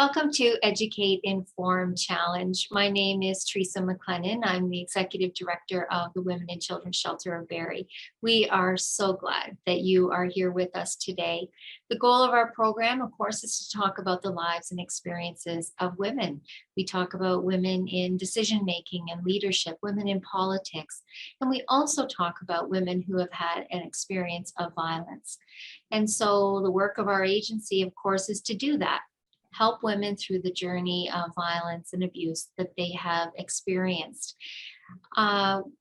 Welcome to Educate, Inform, Challenge. My name is Teresa MacLennan. I'm the Executive Director of the Women and Children Shelter of Barrie. We are so glad that you are here with us today. The goal of our program, of course, is to talk about the lives and experiences of women. We talk about women in decision-making and leadership, women in politics, and we also talk about women who have had an experience of violence. And so the work of our agency, of course, is to do that. Help women through the journey of violence and abuse that they have experienced.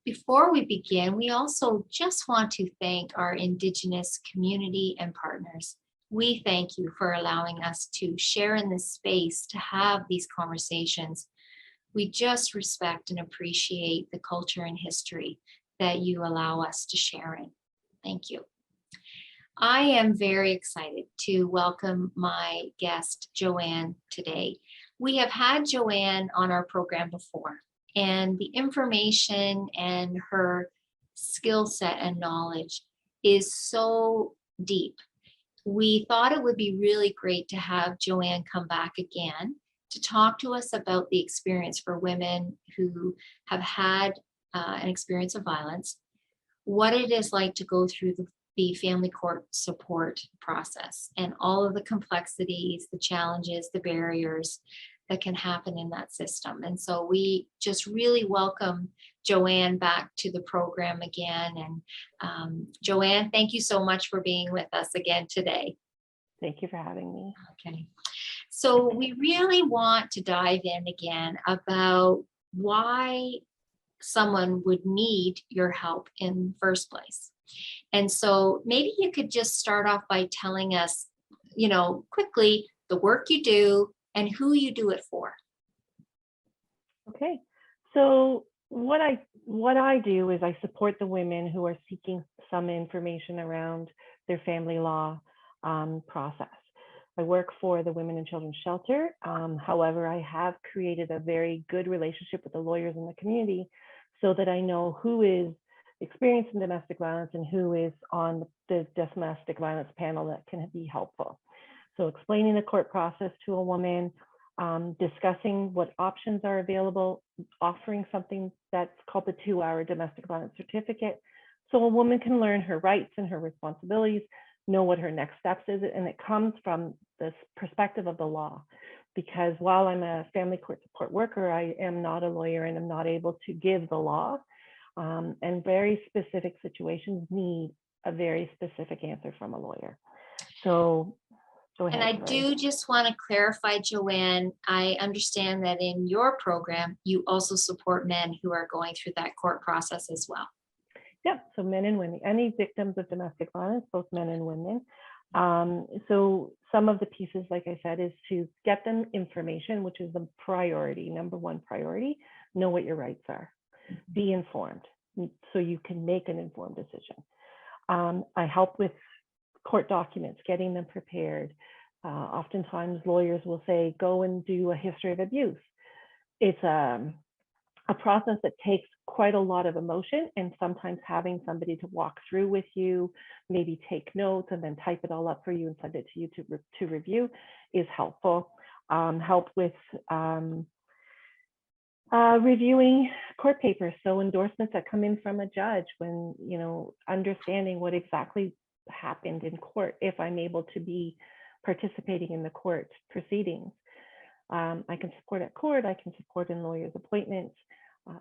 Before we begin, we also just want to thank our Indigenous community and partners. We thank you for allowing us to share in this space, to have these conversations. We just respect and appreciate the culture and history that you allow us to share in. Thank you. I am very excited to welcome my guest, Jo-Anne, today. We have had Jo-Anne on our program before, and the information and her skill set and knowledge is so deep. We thought it would be really great to have Jo-Anne come back again to talk to us about the experience for women who have had an experience of violence, what it is like to go through the family court support process and all of the complexities, the challenges, the barriers that can happen in that system. And so we just really welcome Jo-Anne back to the program again. And Jo-Anne, thank you so much for being with us again today. Thank you for having me. Okay. So we really want to dive in again about why someone would need your help in the first place. And so maybe you could just start off by telling us, quickly the work you do and who you do it for. Okay. So what I do is I support the women who are seeking some information around their family law process. I work for the Women and Children Shelter. However, I have created a very good relationship with the lawyers in the community so that I know who is experiencing domestic violence and who is on the domestic violence panel that can be helpful. So explaining the court process to a woman, discussing what options are available, offering something that's called the 2-hour domestic violence certificate. So a woman can learn her rights and her responsibilities, know what her next steps is, and it comes from this perspective of the law. Because while I'm a family court support worker, I am not a lawyer and I'm not able to give the law. And very specific situations need a very specific answer from a lawyer. So go ahead. And I do just want to clarify, Jo-Anne, I understand that in your program, you also support men who are going through that court process as well. Yeah, so men and women, any victims of domestic violence, both men and women. So some of the pieces, like I said, is to get them information, which is the priority, number one priority, know what your rights are. Be informed so you can make an informed decision. I help with court documents, getting them prepared. Oftentimes lawyers will say, go and do a history of abuse. It's a process that takes quite a lot of emotion, and sometimes having somebody to walk through with you, maybe take notes and then type it all up for you and send it to you to review is helpful. Help with reviewing court papers, so endorsements that come in from a judge when, understanding what exactly happened in court, if I'm able to be participating in the court proceedings. I can support at court, I can support in lawyers' appointments,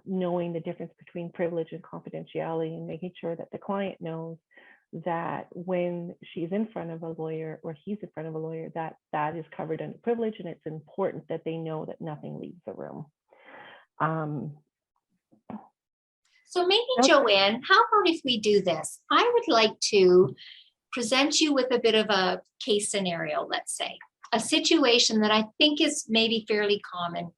knowing the difference between privilege and confidentiality and making sure that the client knows that when she's in front of a lawyer or he's in front of a lawyer, that is covered under privilege, and it's important that they know that nothing leaves the room. So maybe, Jo-Anne, how about if we do this? I would like to present you with a bit of a case scenario, let's say, a situation that I think is maybe fairly common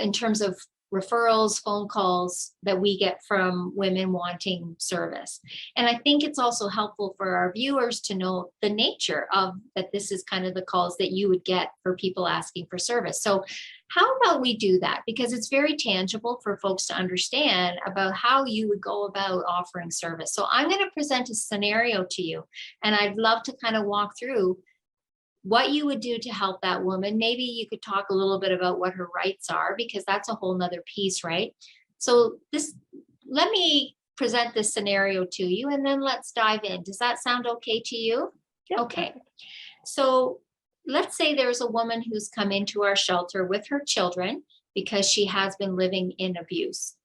in terms of referrals, phone calls that we get from women wanting service. And I think it's also helpful for our viewers to know the nature of that. This is kind of the calls that you would get for people asking for service. So how about we do that? Because it's very tangible for folks to understand about how you would go about offering service. So I'm going to present a scenario to you, and I'd love to kind of walk through what you would do to help that woman. Maybe you could talk a little bit about what her rights are, because that's a whole nother piece, right? So let me present this scenario to you, and then let's dive in. Does that sound okay to you? Yeah, Okay. perfect. So let's say there's a woman who's come into our shelter with her children because she has been living in abuse.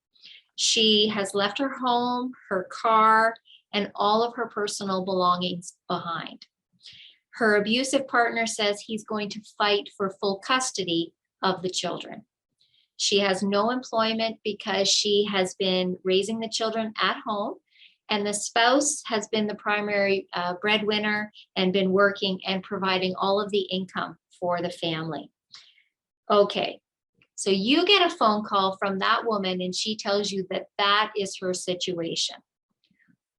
She has left her home, her car, and all of her personal belongings behind. Her abusive partner says he's going to fight for full custody of the children. She has no employment because she has been raising the children at home, and the spouse has been the primary breadwinner and been working and providing all of the income for the family. Okay, so you get a phone call from that woman and she tells you that that is her situation.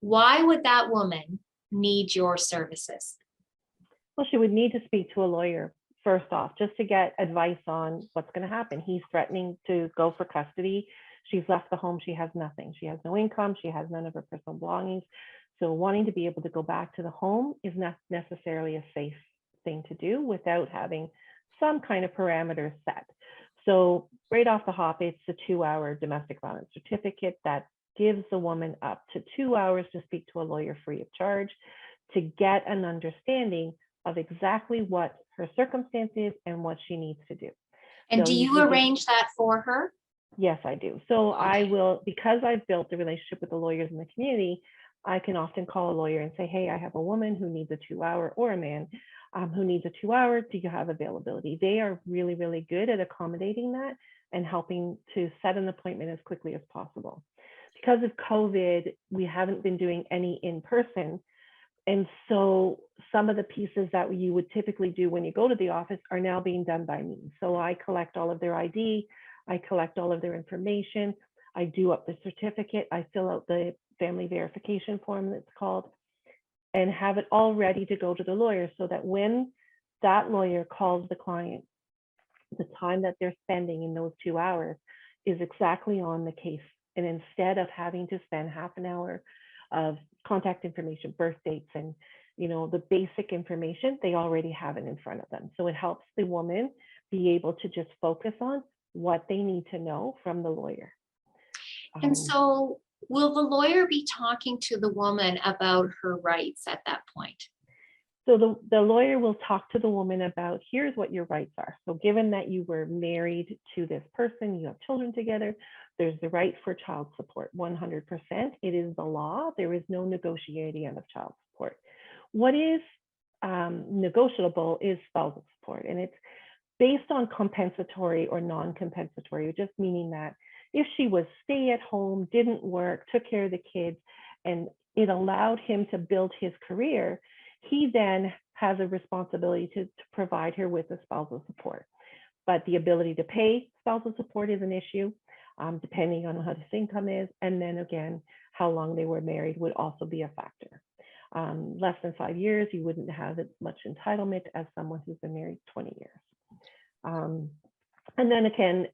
Why would that woman need your services? Well, she would need to speak to a lawyer first off, just to get advice on what's going to happen. He's threatening to go for custody. She's left the home. She has nothing. She has no income. She has none of her personal belongings. So wanting to be able to go back to the home is not necessarily a safe thing to do without having some kind of parameters set. So right off the hop, it's a 2-hour domestic violence certificate that gives the woman up to 2 hours to speak to a lawyer free of charge to get an understanding of exactly what her circumstance is and what she needs to do. And So do you arrange that for her? Yes, I do. So Okay. I will, because I've built a relationship with the lawyers in the community, I can often call a lawyer and say, hey, I have a woman who needs a 2-hour, or a man who needs a 2-hour. Do you have availability? They are really, really good at accommodating that and helping to set an appointment as quickly as possible. Because of COVID, we haven't been doing any in person. And so some of the pieces that you would typically do when you go to the office are now being done by me. So I collect all of their ID, I collect all of their information, I do up the certificate, I fill out the family verification form that's called, and have it all ready to go to the lawyer so that when that lawyer calls the client, the time that they're spending in those 2 hours is exactly on the case. And instead of having to spend half an hour of contact information, birth dates, and the basic information, they already have it in front of them. So it helps the woman be able to just focus on what they need to know from the lawyer. And so will the lawyer be talking to the woman about her rights at that point? So the lawyer will talk to the woman about, here's what your rights are. So given that you were married to this person, you have children together, there's the right for child support, 100%. It is the law. There is no negotiating of child support. What is negotiable is spousal support. And it's based on compensatory or non-compensatory, just meaning that if she was stay at home, didn't work, took care of the kids, and it allowed him to build his career, he then has a responsibility to provide her with the spousal support. But the ability to pay spousal support is an issue, depending on how his income is. And then again, how long they were married would also be a factor. Less than 5 years, you wouldn't have as much entitlement as someone who's been married 20 years. And then again,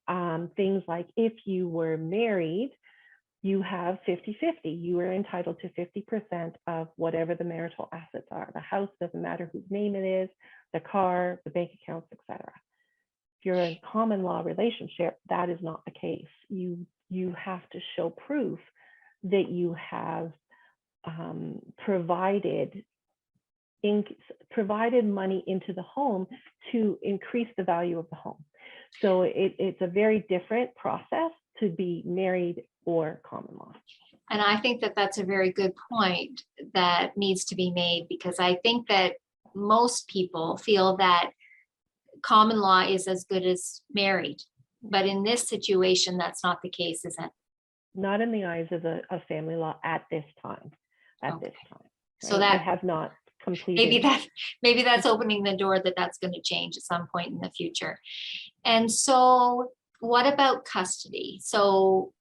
things like if you were married, you have 50-50. You are entitled to 50% of whatever the marital assets are. The house, doesn't matter whose name it is, the car, the bank accounts, etc. If you're in a common law relationship, that is not the case. You have to show proof that you have provided money into the home to increase the value of the home. So it's a very different process to be married or common law. And I think that that's a very good point that needs to be made, because I think that most people feel that common law is as good as married. But in this situation, that's not the case, is it? Not in the eyes of family law at this time. Okay. This time. Right? So that I have not completed. Maybe that's opening the door that that's going to change at some point in the future. And so what about custody? So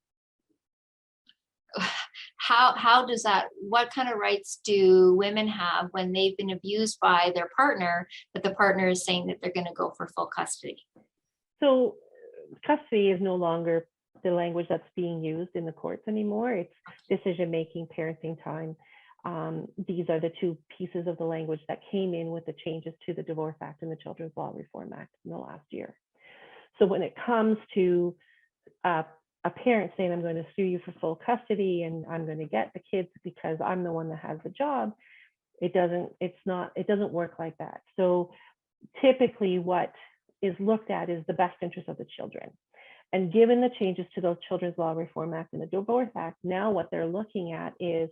how does that, what kind of rights do women have when they've been abused by their partner, but the partner is saying that they're going to go for full custody? So custody is no longer the language that's being used in the courts anymore. It's decision-making, parenting time. These are the two pieces of the language that came in with the changes to the Divorce Act and the Children's Law Reform Act in the last year. So when it comes to a parent saying, I'm going to sue you for full custody and I'm going to get the kids because I'm the one that has the job, it doesn't work like that. So typically what is looked at is the best interest of the children. And given the changes to those Children's Law Reform Act and the Divorce Act, now what they're looking at is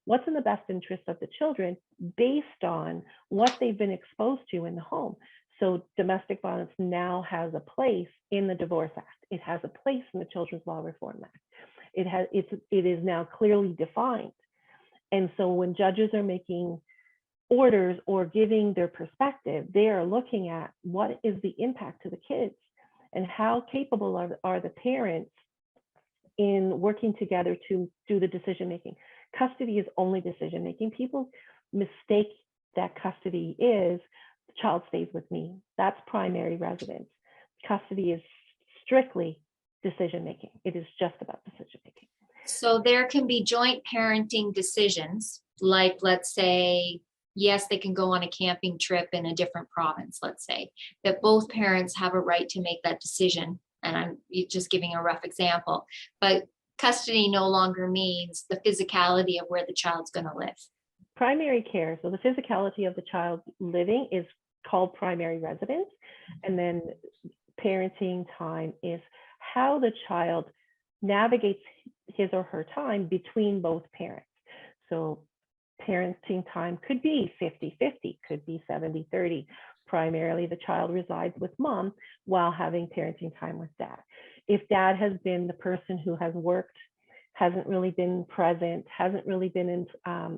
what's in the best interest of the children based on what they've been exposed to in the home. So domestic violence now has a place in the Divorce Act. It has a place in the Children's Law Reform Act. It is now clearly defined. And so when judges are making orders or giving their perspective, they are looking at what is the impact to the kids and how capable are the parents in working together to do the decision making. Custody is only decision making. People mistake that custody is the child stays with me. That's primary residence. Custody is strictly decision making. It is just about decision making. So there can be joint parenting decisions, like let's say, yes, they can go on a camping trip in a different province, let's say, that both parents have a right to make that decision. And I'm just giving a rough example, but custody no longer means the physicality of where the child's going to live. Primary care, so the physicality of the child living is called primary residence. And then parenting time is how the child navigates his or her time between both parents. So parenting time could be 50-50, could be 70-30. Primarily, the child resides with mom while having parenting time with dad. If dad has been the person who has worked, hasn't really been present, hasn't really been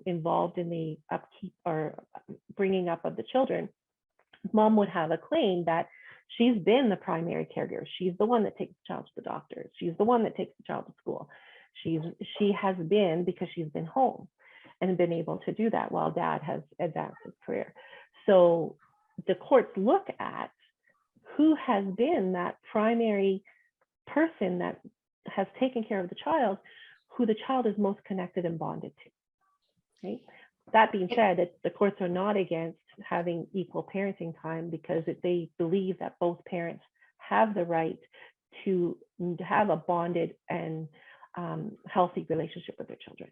involved in the upkeep or bringing up of the children, mom would have a claim that she's been the primary caregiver. She's the one that takes the child to the doctor. She's the one that takes the child to school. She has been, because she's been home and been able to do that while dad has advanced his career. So the courts look at who has been that primary person that has taken care of the child, who the child is most connected and bonded to. Right? That being said, the courts are not against having equal parenting time because they believe that both parents have the right to have a bonded and healthy relationship with their children.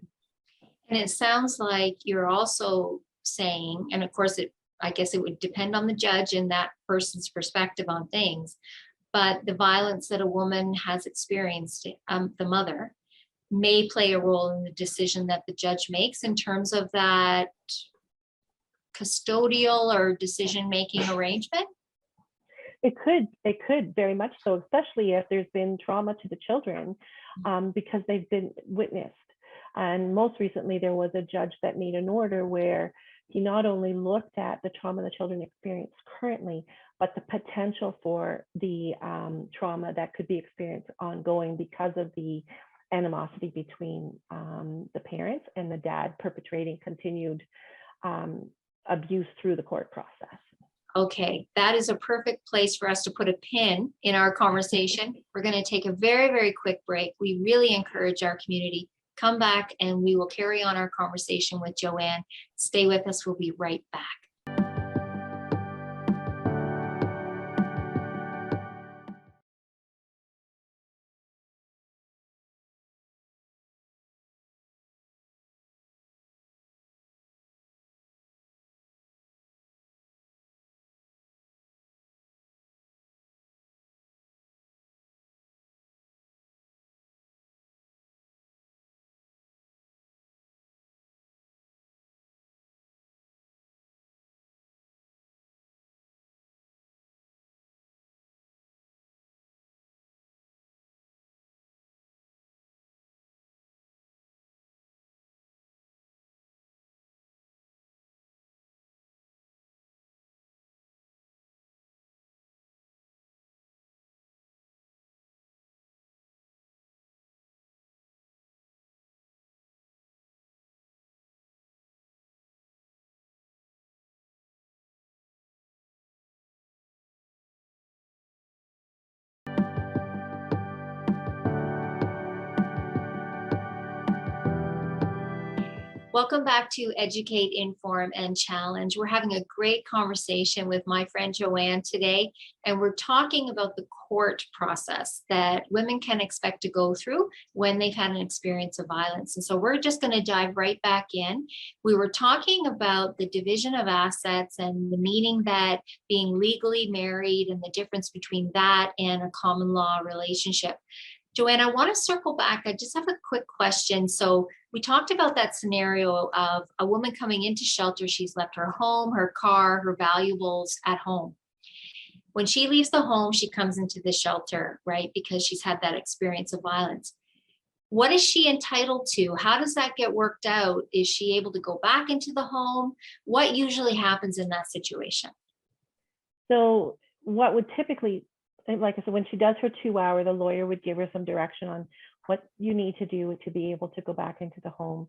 And it sounds like you're also saying, and of course, I guess it would depend on the judge and that person's perspective on things, but the violence that a woman has experienced, the mother, may play a role in the decision that the judge makes in terms of that custodial or decision-making arrangement? It could very much so, especially if there's been trauma to the children because they've been witnessed. And most recently, there was a judge that made an order where he not only looked at the trauma the children experience currently, but the potential for the trauma that could be experienced ongoing because of the animosity between the parents and the dad perpetrating continued abuse through the court process. Okay, that is a perfect place for us to put a pin in our conversation. We're going to take a very, very quick break. We really encourage our community. Come back and we will carry on our conversation with Jo-Anne. Stay with us. We'll be right back. Welcome back to Educate, Inform, and Challenge. We're having a great conversation with my friend Jo-Anne today, and we're talking about the court process that women can expect to go through when they've had an experience of violence. And so we're just going to dive right back in. We were talking about the division of assets and the meaning that being legally married and the difference between that and a common law relationship. Jo-Anne, I want to circle back. I just have a quick question. So we talked about that scenario of a woman coming into shelter. She's left her home, her car, her valuables at home. When she leaves the home, she comes into the shelter, right? Because she's had that experience of violence. What is she entitled to? How does that get worked out? Is she able to go back into the home? What usually happens in that situation? So what would typically, like I said, when she does her 2 hour, the lawyer would give her some direction on what you need to do to be able to go back into the home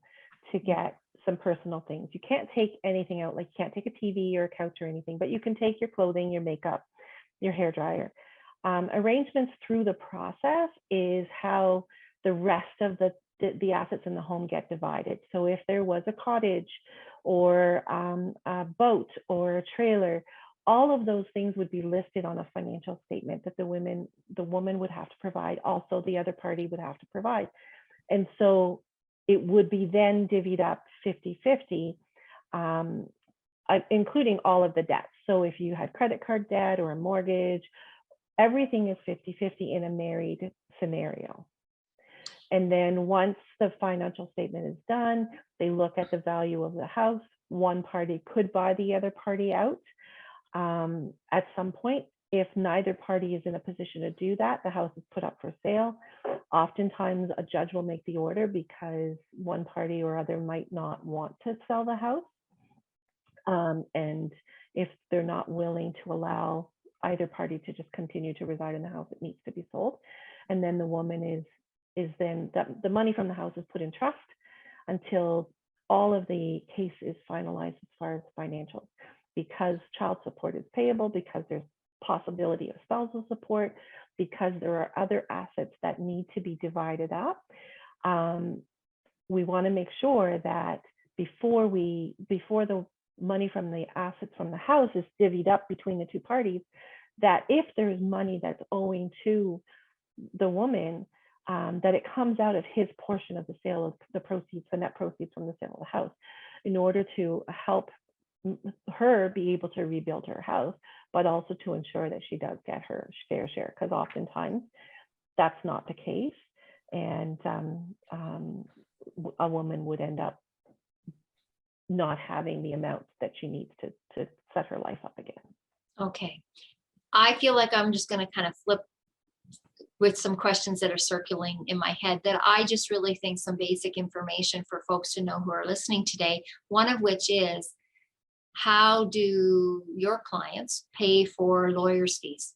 to get some personal things. You can't take anything out, like you can't take a TV or a couch or anything, but you can take your clothing, your makeup, your hair dryer. Arrangements through the process is how the rest of the assets in the home get divided. So if there was a cottage or a boat or a trailer, all of those things would be listed on a financial statement that the woman would have to provide. Also, the other party would have to provide. And so it would be then divvied up 50-50, including all of the debts. So if you had credit card debt or a mortgage, everything is 50-50 in a married scenario. And then once the financial statement is done, they look at the value of the house. One party could buy the other party out. At some point, if neither party is in a position to do that, the house is put up for sale. Oftentimes, a judge will make the order because one party or other might not want to sell the house. And if they're not willing to allow either party to just continue to reside in the house, it needs to be sold. And then the woman is then, the money from the house is put in trust until all of the case is finalized as far as financials. Because child support is payable, because there's possibility of spousal support, because there are other assets that need to be divided up. We want to make sure that before the money from the assets from the house is divvied up between the two parties, that if there's money that's owing to the woman, that it comes out of his portion of the sale of the proceeds, the net proceeds from the sale of the house, in order to help her be able to rebuild her house, but also to ensure that she does get her fair share, because oftentimes that's not the case, and a woman would end up not having the amounts that she needs to set her life up again. Okay. I feel like I'm just going to kind of flip with some questions that are circling in my head that I just really think some basic information for folks to know who are listening today. One of which is, how do your clients pay for lawyers' fees?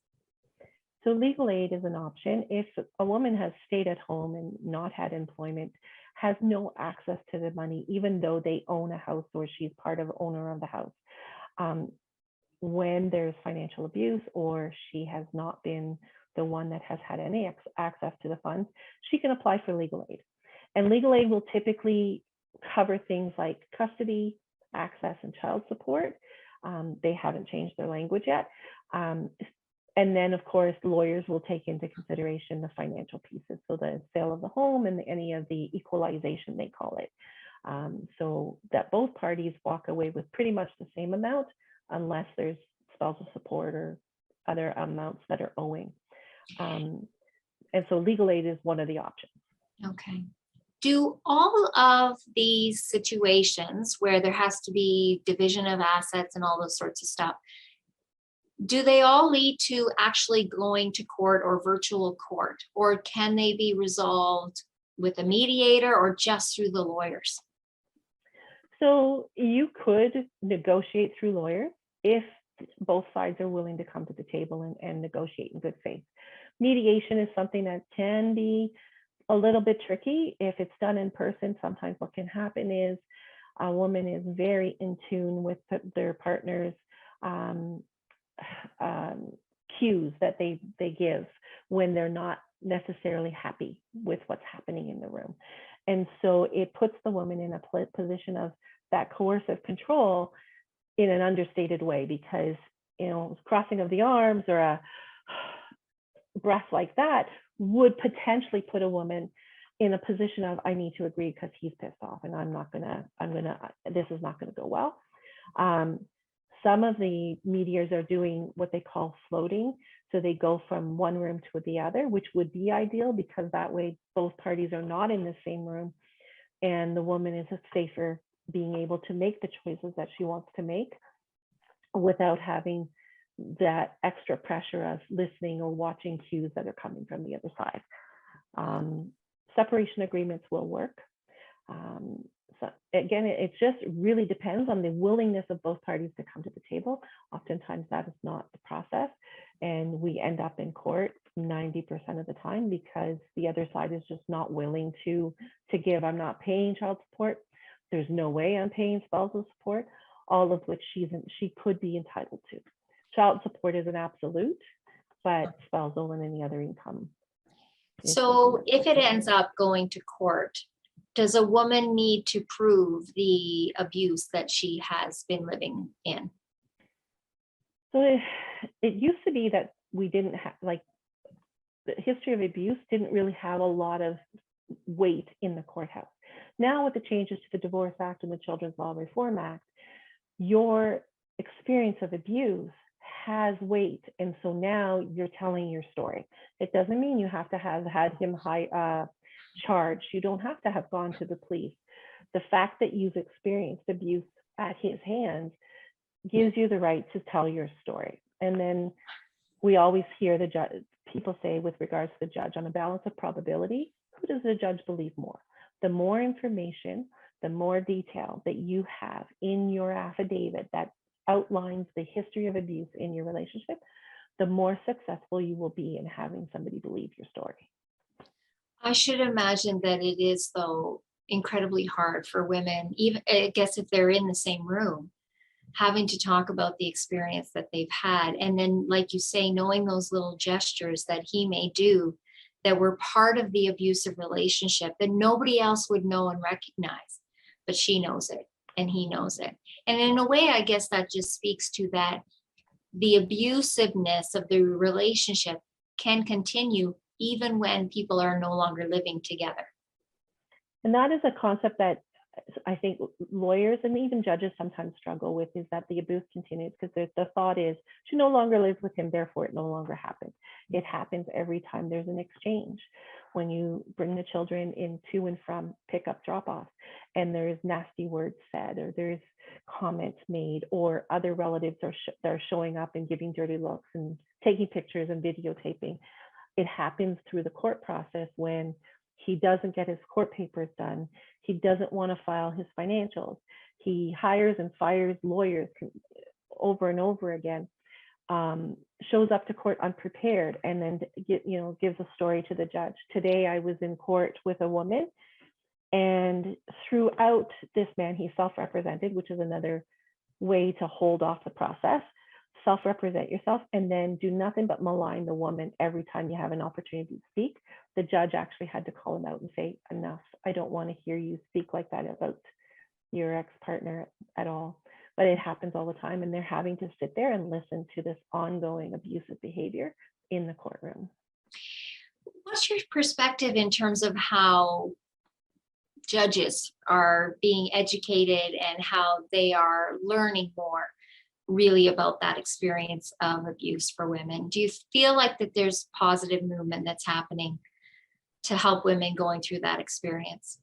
So legal aid is an option. If a woman has stayed at home and not had employment, has no access to the money, even though they own a house or she's part of owner of the house. When there's financial abuse or she has not been the one that has had any access to the funds, she can apply for legal aid. And legal aid will typically cover things like custody, access, and child support. They haven't changed their language yet. And then, of course, lawyers will take into consideration the financial pieces, so the sale of the home and any of the equalization, they call it, so that both parties walk away with pretty much the same amount, unless there's spousal support or other amounts that are owing. And so legal aid is one of the options. Okay. Do all of these situations where there has to be division of assets and all those sorts of stuff, do they all lead to actually going to court or virtual court, or can they be resolved with a mediator or just through the lawyers? So you could negotiate through lawyers if both sides are willing to come to the table and negotiate in good faith. Mediation is something that can be a little bit tricky if it's done in person. Sometimes what can happen is a woman is very in tune with their partner's cues that they give when they're not necessarily happy with what's happening in the room. And so it puts the woman in a position of that coercive control in an understated way, because, crossing of the arms or a breath like that would potentially put a woman in a position of, I need to agree because he's pissed off and this is not gonna go well. Some of the mediators are doing what they call floating. So they go from one room to the other, which would be ideal, because that way both parties are not in the same room and the woman is safer being able to make the choices that she wants to make without having that extra pressure of listening or watching cues that are coming from the other side. Separation agreements will work. So again, it just really depends on the willingness of both parties to come to the table. Oftentimes that is not the process, and we end up in court 90% of the time because the other side is just not willing to give. I'm not paying child support. There's no way I'm paying spousal support, all of which she could be entitled to. Child support is an absolute, but spousal and any other income. So if it ends up going to court, does a woman need to prove the abuse that she has been living in? So it used to be that we didn't have, like, the history of abuse didn't really have a lot of weight in the courthouse. Now with the changes to the Divorce Act and the Children's Law Reform Act, your experience of abuse has weight. And so now you're telling your story. It doesn't mean you have to have had him charged. You don't have to have gone to the police. The fact that you've experienced abuse at his hands gives you the right to tell your story. And then we always hear the judge, people say with regards to the judge, on a balance of probability, who does the judge believe more? The more information, the more detail that you have in your affidavit that outlines the history of abuse in your relationship, the more successful you will be in having somebody believe your story. I should imagine that it is, though, incredibly hard for women, even I guess if they're in the same room, having to talk about the experience that they've had. And then, like you say, knowing those little gestures that he may do that were part of the abusive relationship that nobody else would know and recognize, but she knows it and he knows it. And in a way, I guess that just speaks to that the abusiveness of the relationship can continue even when people are no longer living together. And that is a concept that I think lawyers and even judges sometimes struggle with, is that the abuse continues, because the thought is she no longer lives with him, therefore it no longer happens. It happens every time there's an exchange. When you bring the children in to and from pickup, drop off, and there's nasty words said, or there's comments made, or other relatives are showing up and giving dirty looks and taking pictures and videotaping. It happens through the court process when he doesn't get his court papers done. He doesn't want to file his financials. He hires and fires lawyers over and over again, shows up to court unprepared, and then gives a story to the judge. Today, I was in court with a woman, and throughout this man, he's self-represented, which is another way to hold off the process. Self-represent yourself and then do nothing but malign the woman every time you have an opportunity to speak. The judge actually had to call him out and say, enough, I don't want to hear you speak like that about your ex-partner at all. But it happens all the time, and they're having to sit there and listen to this ongoing abusive behavior in the courtroom. What's your perspective in terms of how judges are being educated and how they are learning more really about that experience of abuse for women? Do you feel like that there's positive movement that's happening to help women going through that experience?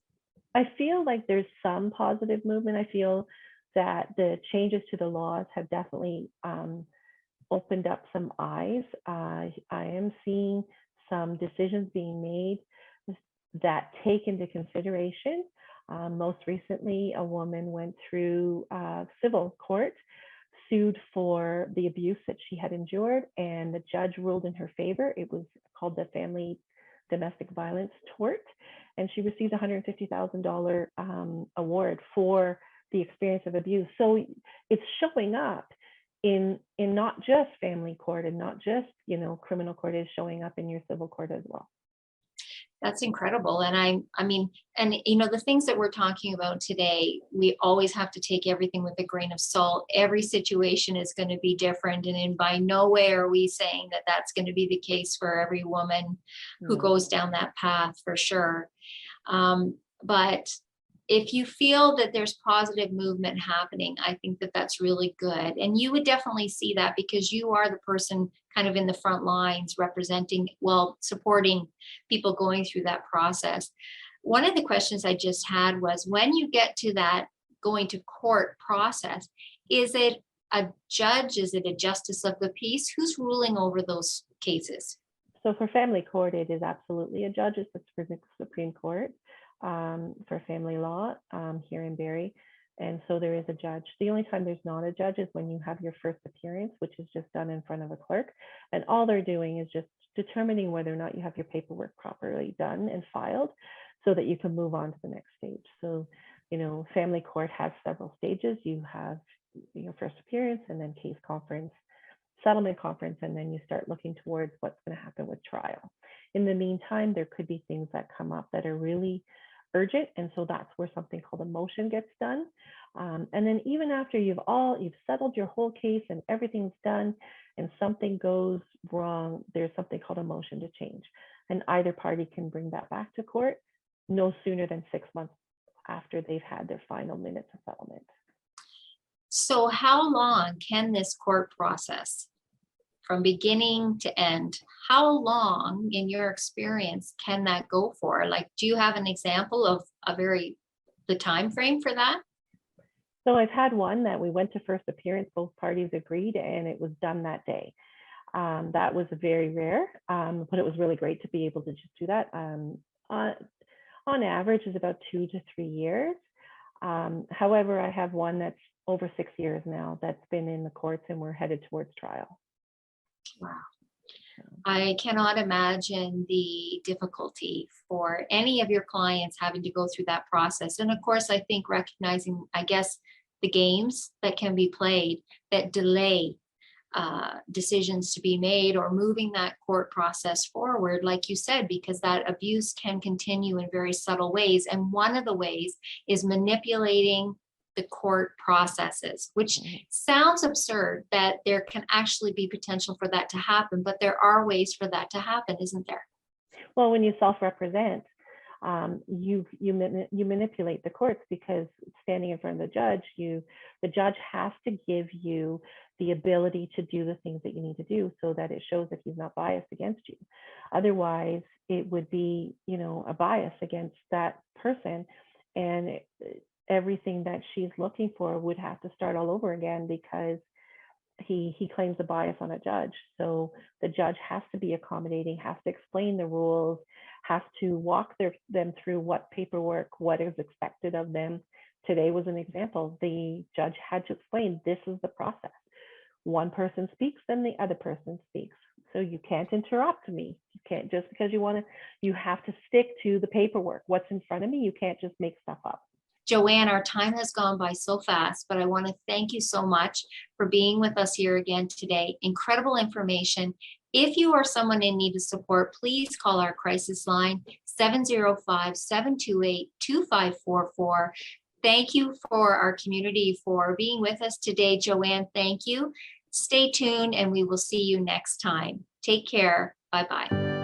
I feel like there's some positive movement. I feel that the changes to the laws have definitely opened up some eyes. I am seeing some decisions being made that take into consideration. Most recently, a woman went through civil court, sued for the abuse that she had endured, and the judge ruled in her favor. It was called the Family Domestic Violence Tort, and she received a $150,000 award for the experience of abuse. So it's showing up in not just family court and not just criminal court, is showing up in your civil court as well. That's incredible. And I mean, and the things that we're talking about today, we always have to take everything with a grain of salt. Every situation is going to be different. And in by no way are we saying that that's going to be the case for every woman who No. goes down that path, for sure. But if you feel that there's positive movement happening, I think that that's really good. And you would definitely see that because you are the person kind of in the front lines representing, well, supporting people going through that process. One of the questions I just had was, when you get to that going to court process, is it a judge? Is it a justice of the peace? Who's ruling over those cases? So for family court, it is absolutely a judge. It's the Supreme Court for family law here in Barrie. And so there is a judge. The only time there's not a judge is when you have your first appearance, which is just done in front of a clerk. And all they're doing is just determining whether or not you have your paperwork properly done and filed so that you can move on to the next stage. So, family court has several stages. You have your first appearance and then case conference, settlement conference, and then you start looking towards what's going to happen with trial. In the meantime, there could be things that come up that are really urgent, and so that's where something called a motion gets done. And then even after you've settled your whole case and everything's done and something goes wrong, there's something called a motion to change, and either party can bring that back to court no sooner than 6 months after they've had their final minutes of settlement. So how long can this court process, from beginning to end, how long in your experience can that go for? Like, do you have an example of the time frame for that? So I've had one that we went to first appearance, both parties agreed, and it was done that day. That was very rare, but it was really great to be able to just do that. On average is about 2 to 3 years. However, I have one that's over 6 years now that's been in the courts, and we're headed towards trial. Wow. I cannot imagine the difficulty for any of your clients having to go through that process. And of course, I think recognizing, I guess, the games that can be played that delay decisions to be made or moving that court process forward, like you said, because that abuse can continue in very subtle ways. And one of the ways is manipulating the court processes, which sounds absurd that there can actually be potential for that to happen, but there are ways for that to happen, isn't there? Well, when you self-represent, you manipulate the courts, because standing in front of the judge has to give you the ability to do the things that you need to do so that it shows that he's not biased against you. Otherwise, it would be, a bias against that person, and everything that she's looking for would have to start all over again because he claims a bias on a judge. So the judge has to be accommodating, has to explain the rules, has to walk them through what paperwork, what is expected of them. Today was an example. The judge had to explain, this is the process. One person speaks, then the other person speaks. So you can't interrupt me. You can't, just because you have to stick to the paperwork. What's in front of me, you can't just make stuff up. Jo-Anne, our time has gone by so fast, but I want to thank you so much for being with us here again today. Incredible information. If you are someone in need of support, please call our crisis line 705-728-2544. Thank you for our community for being with us today. Jo-Anne, thank you. Stay tuned and we will see you next time. Take care. Bye-bye.